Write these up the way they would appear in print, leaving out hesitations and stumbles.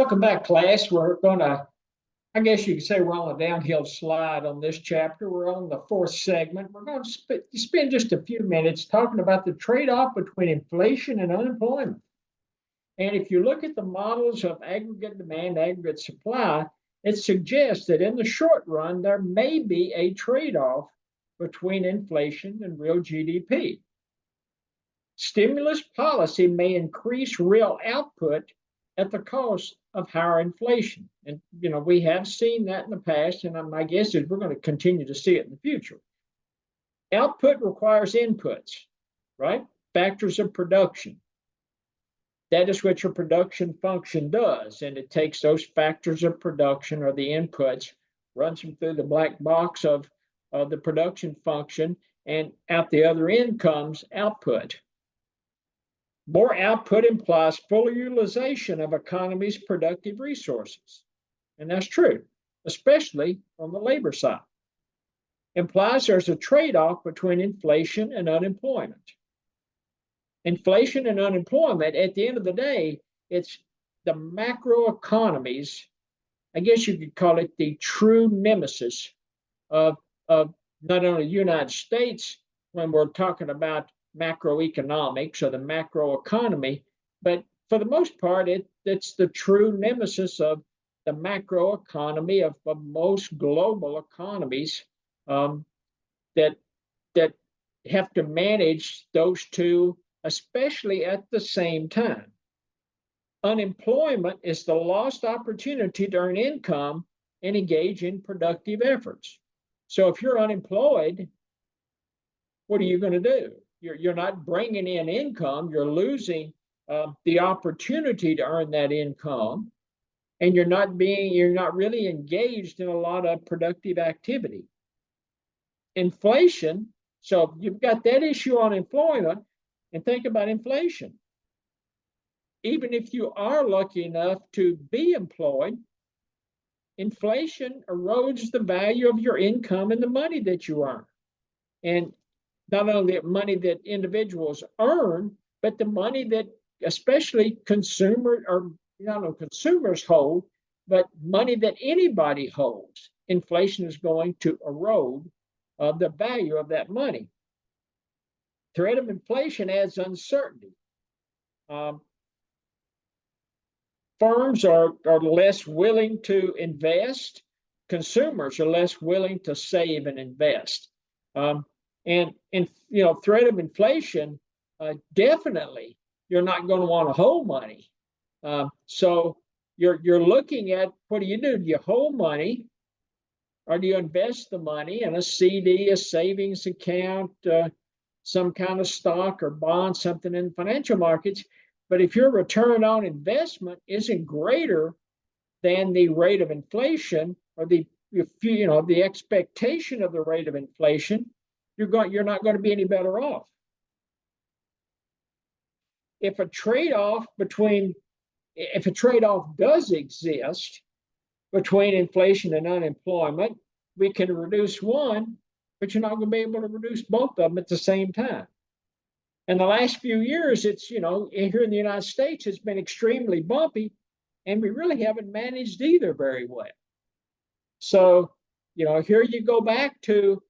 Welcome back, class. We're gonna, I guess you could say we're on a downhill slide on this chapter. We're on the fourth segment. We're going to spend just a few minutes talking about the trade-off between inflation and unemployment. And if you look at the models of aggregate demand, aggregate supply, it suggests that in the short run, there may be a trade-off between inflation and real GDP. Stimulus policy may increase real output at the cost of higher inflation. And, we have seen that in the past, and my guess is we're going to continue to see it in the future. Output requires inputs, right? Factors of production. That is what your production function does. And it takes those factors of production or the inputs, runs them through the black box of the production function, and out the other end comes output. More output implies fuller utilization of economy's productive resources. And that's true, especially on the labor side. Implies there's a trade-off between inflation and unemployment. Inflation and unemployment, at the end of the day, it's the macroeconomies, I guess you could call it the true nemesis of not only the United States when we're talking about macroeconomics or the macroeconomy, but for the most part, it's the true nemesis of the macroeconomy of most global economies that have to manage those two, especially at the same time. Unemployment is the lost opportunity to earn income and engage in productive efforts. So if you're unemployed, what are you going to do? You're not bringing in income. You're losing the opportunity to earn that income, and you're not really engaged in a lot of productive activity. Inflation. So you've got that issue on employment, and think about inflation. Even if you are lucky enough to be employed, inflation erodes the value of your income and the money that you earn. And not only the money that individuals earn, but the money that especially consumers hold, but money that anybody holds. Inflation is going to erode the value of that money. Threat of inflation adds uncertainty. Firms are less willing to invest. Consumers are less willing to save and invest. And threat of inflation, definitely you're not going to want to hold money. So you're looking at, what do? Do you hold money, or do you invest the money in a CD, a savings account, some kind of stock or bond, something in financial markets? But if your return on investment isn't greater than the rate of inflation, or the expectation of the rate of inflation, you're not going to be any better off. If a trade-off does exist between inflation and unemployment, we can reduce one, but you're not going to be able to reduce both of them at the same time. In the last few years, it's, here in the United States, it's been extremely bumpy, and we really haven't managed either very well. So, here you go back to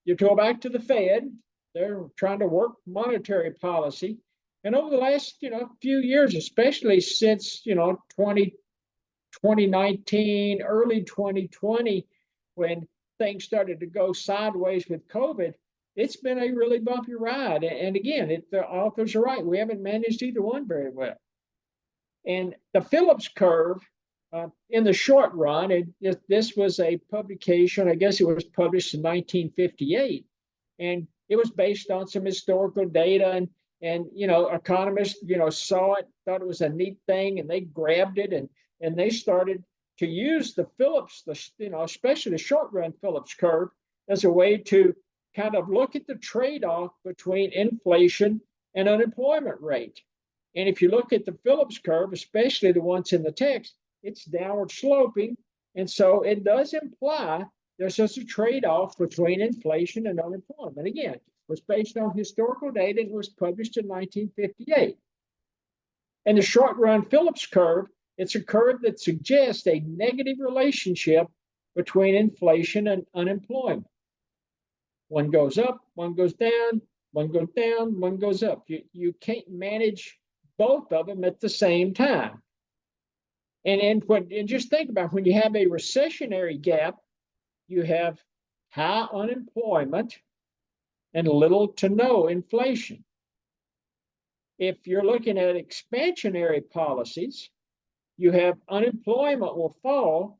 the Fed. They're trying to work monetary policy. And over the last, few years, especially since, 2019, early 2020, when things started to go sideways with COVID, it's been a really bumpy ride. And again, the authors are right. We haven't managed either one very well. And the Phillips curve, in the short run, this was a publication, I guess it was published in 1958. And it was based on some historical data. And economists, saw it, thought it was a neat thing, and they grabbed it and they started to use the Phillips, especially the short run Phillips curve, as a way to kind of look at the trade-off between inflation and unemployment rate. And if you look at the Phillips curve, especially the ones in the text, it's downward sloping. And so it does imply there's just a trade-off between inflation and unemployment. Again, it was based on historical data and was published in 1958. And the short run Phillips curve It's a curve that suggests a negative relationship between inflation and unemployment. One goes up, one goes down, one goes down, one goes up. You can't manage both of them at the same time. And just think about when you have a recessionary gap, you have high unemployment and little to no inflation. If you're looking at expansionary policies, you have unemployment will fall,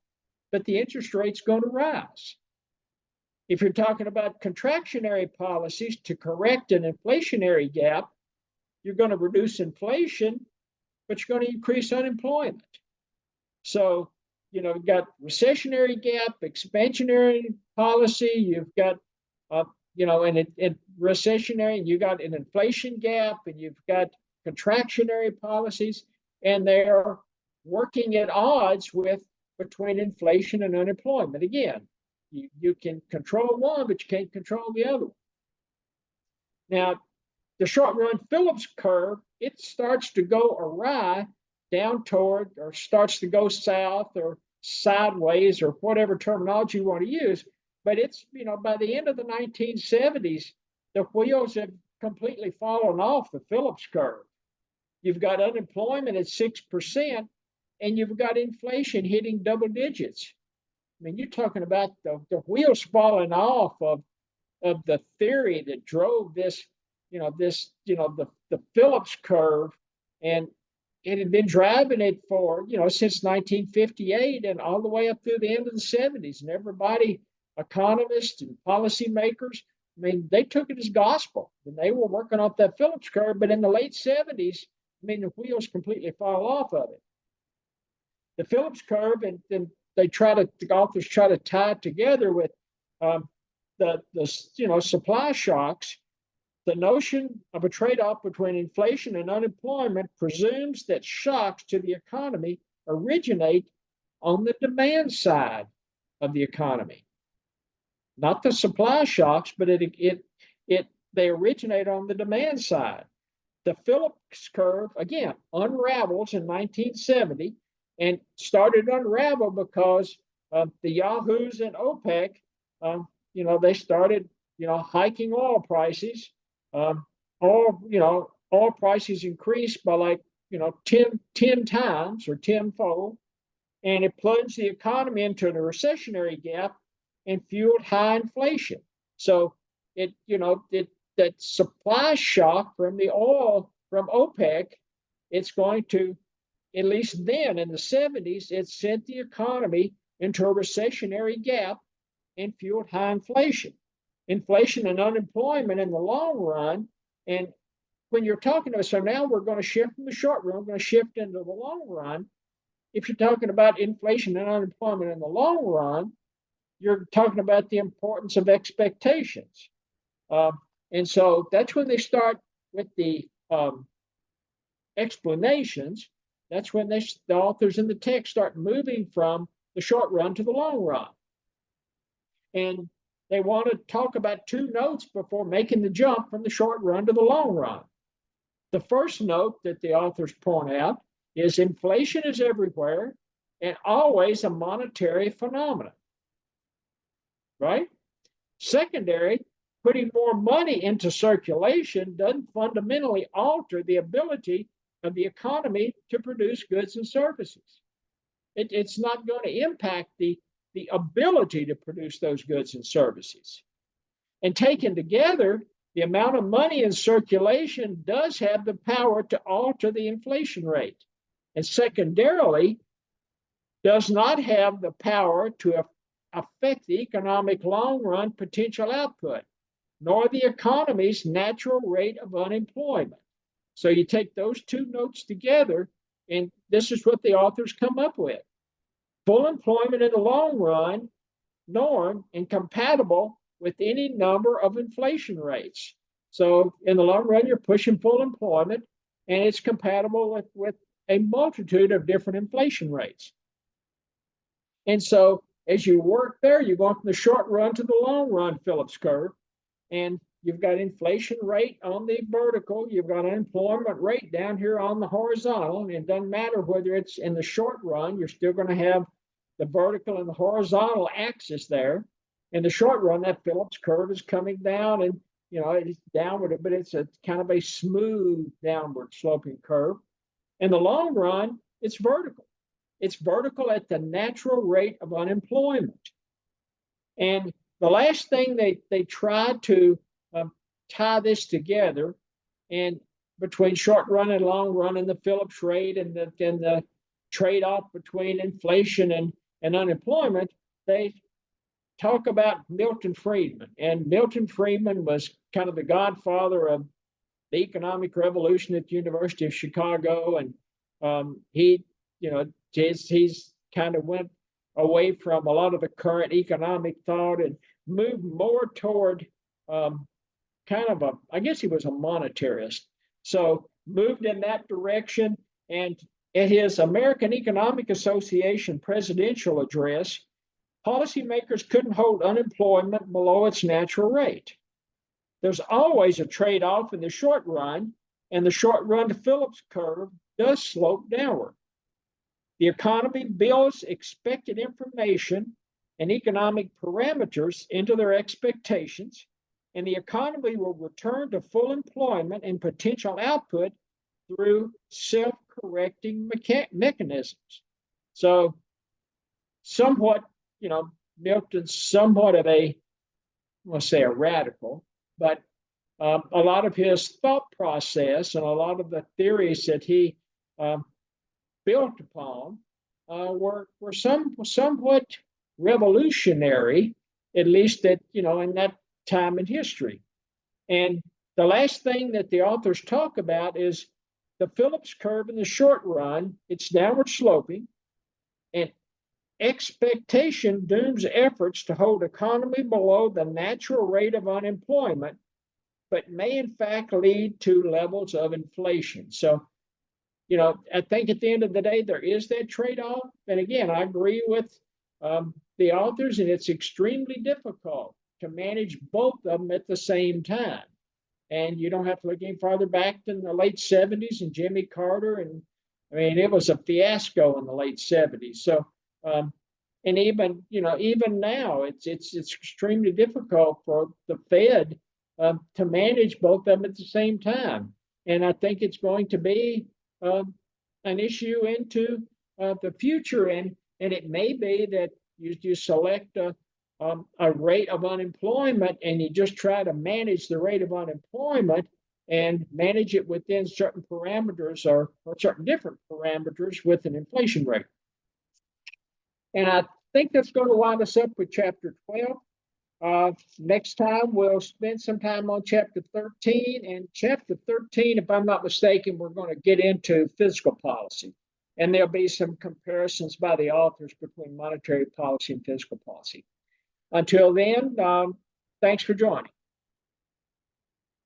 but the interest rate's going to rise. If you're talking about contractionary policies to correct an inflationary gap, you're going to reduce inflation, but you're going to increase unemployment. So, you've got recessionary gap, expansionary policy, you've got, and recessionary, and you got an inflation gap, and you've got contractionary policies, and they're working at odds between inflation and unemployment. Again, you can control one, but you can't control the other one. Now, the short run Phillips curve, it starts to go awry down toward, or starts to go south or sideways, or whatever terminology you want to use. But it's, by the end of the 1970s, the wheels have completely fallen off the Phillips curve. You've got unemployment at 6%, and you've got inflation hitting double digits. I mean, you're talking about the wheels falling off of the theory that drove this, the Phillips curve, and it had been driving it for, since 1958 and all the way up through the end of the 70s. And everybody, economists and policymakers, I mean, they took it as gospel, and they were working off that Phillips curve. But in the late 70s, I mean, the wheels completely fall off of it. The Phillips curve, and then the authors try to tie it together with the supply shocks. The notion of a trade-off between inflation and unemployment presumes that shocks to the economy originate on the demand side of the economy, not the supply shocks, but they originate on the demand side. The Phillips curve, again, unravels in 1970, and started to unravel because the Yahoos and OPEC, they started, hiking oil prices. Oil prices increased by like, 10 times or tenfold, and it plunged the economy into a recessionary gap and fueled high inflation. So that supply shock from the oil from OPEC, it's going to, at least then in the 70s, it sent the economy into a recessionary gap and fueled high inflation. Inflation and unemployment in the long run. And when you're talking to us, so now we're going to shift from the short run, we're going to shift into the long run. If you're talking about inflation and unemployment in the long run, you're talking about the importance of expectations. And so that's when they start with the explanations. That's when the authors in the text start moving from the short run to the long run. And they want to talk about two notes before making the jump from the short run to the long run. The first note that the authors point out is inflation is everywhere and always a monetary phenomenon, right? Secondary, putting more money into circulation doesn't fundamentally alter the ability of the economy to produce goods and services. It's not going to impact the ability to produce those goods and services. And taken together, the amount of money in circulation does have the power to alter the inflation rate. And secondarily, does not have the power to affect the economic long-run potential output, nor the economy's natural rate of unemployment. So you take those two notes together, and this is what the authors come up with. Full employment in the long run, norm and compatible with any number of inflation rates. So in the long run, you're pushing full employment, and it's compatible with a multitude of different inflation rates. And so as you work there, you're going from the short run to the long run Phillips curve. And you've got inflation rate on the vertical, you've got unemployment rate down here on the horizontal, and it doesn't matter whether it's in the short run, you're still going to have the vertical and the horizontal axis there. In the short run, that Phillips curve is coming down, and it's downward, but it's a kind of a smooth downward sloping curve. In the long run, it's vertical. It's vertical at the natural rate of unemployment. And the last thing they tried to tie this together, and between short run and long run, and the Phillips rate, and the trade-off between inflation and unemployment, they talk about Milton Friedman. And Milton Friedman was kind of the godfather of the economic revolution at the University of Chicago, and he's kind of went away from a lot of the current economic thought and moved more toward I guess he was a monetarist. So moved in that direction. And at his American Economic Association presidential address, policymakers couldn't hold unemployment below its natural rate. There's always a trade-off in the short run, and the short run Phillips curve does slope downward. The economy builds expected information and economic parameters into their expectations, and the economy will return to full employment and potential output through self-correcting mechanisms. So somewhat, Milton's somewhat of I want to say a radical, but a lot of his thought process and a lot of the theories that he built upon were somewhat revolutionary, at least in that time in history. And the last thing that the authors talk about is the Phillips curve in the short run. It's downward sloping, and expectation dooms efforts to hold economy below the natural rate of unemployment, but may in fact lead to levels of inflation. So, I think at the end of the day, there is that trade-off. And again, I agree with the authors, and it's extremely difficult to manage both of them at the same time. And you don't have to look any farther back than the late 70s and Jimmy Carter. And I mean, it was a fiasco in the late 70s. So, and even now, it's extremely difficult for the Fed to manage both of them at the same time. And I think it's going to be an issue into the future. And it may be that you select a rate of unemployment, and you just try to manage the rate of unemployment and manage it within certain parameters or certain different parameters with an inflation rate. And I think that's going to wind us up with chapter 12. Next time, we'll spend some time on chapter 13. And chapter 13, if I'm not mistaken, we're going to get into fiscal policy. And there'll be some comparisons by the authors between monetary policy and fiscal policy. Until then, thanks for joining.